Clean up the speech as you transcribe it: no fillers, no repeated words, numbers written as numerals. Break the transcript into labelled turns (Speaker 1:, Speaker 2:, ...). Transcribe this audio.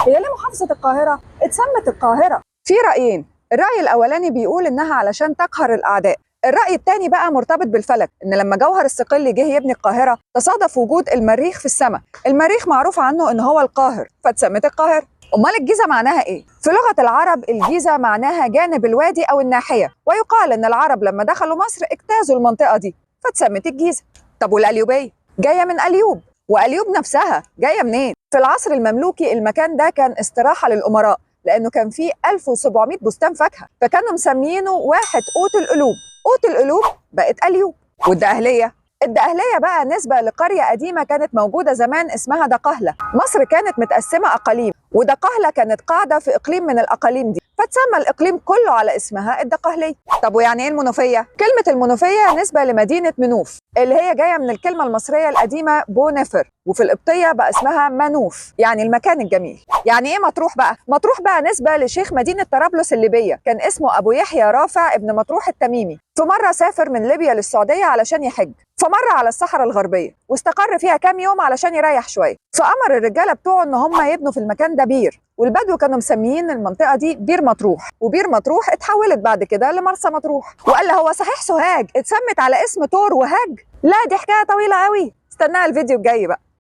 Speaker 1: هي ليه محافظة القاهرة اتسمت القاهرة؟ في رأيين، الرأي الأولاني بيقول إنها علشان تقهر الأعداء، الرأي الثاني بقى مرتبط بالفلك، إن لما جوهر الصقلي جه يبني القاهرة تصادف وجود المريخ في السماء، المريخ معروف عنه إن هو القاهر فاتسمت القاهرة. أمال الجيزة معناها إيه؟ في لغة العرب الجيزة معناها جانب الوادي أو الناحية، ويقال إن العرب لما دخلوا مصر اجتازوا المنطقة دي فاتسمت الجيزة. طب والقليوبية؟ جاية من قليوب، وقليوب نفسها جاية منين؟ في العصر المملوكي المكان ده كان استراحة للأمراء، لأنه كان فيه 1700 بستان فاكهة، فكانوا مسميينه واحد قوت القلوب، قوت القلوب بقت قليوب. والدقهلية؟ الدقهلية بقى نسبة لقرية قديمة كانت موجودة زمان اسمها دقهلة. مصر كانت متقسمة أقاليم، ودقهلة كانت قاعدة في إقليم من الأقاليم دي، فتسمى الإقليم كله على اسمها الدقهلية. طب ويعني إيه المنوفية؟ كلمة المنوفية نسبة لمدينة منوف، اللي هي جاية من الكلمة المصرية القديمة بونفر، وفي القبطية بقى اسمها منوف، يعني المكان الجميل. يعني إيه مطروح بقى؟ مطروح بقى نسبة لشيخ مدينة طرابلس الليبية، كان اسمه أبو يحيى رافع ابن مطروح التميمي. في مرة سافر من ليبيا للسعودية علشان يحج، فمر على الصحراء الغربية واستقر فيها كام يوم علشان يريح شوية، فأمر الرجالة بتوعه إن هم يبنوا في المكان ده بير، والبدو كانوا مسميين المنطقة دي بير مطروح، وبير مطروح اتحولت بعد كده لمرسى مطروح. وقال له هو صحيح سوهاج اتسمت على اسم تور وهاج؟ لا دي حكاية طويلة قوي، استناها الفيديو الجاي بقى.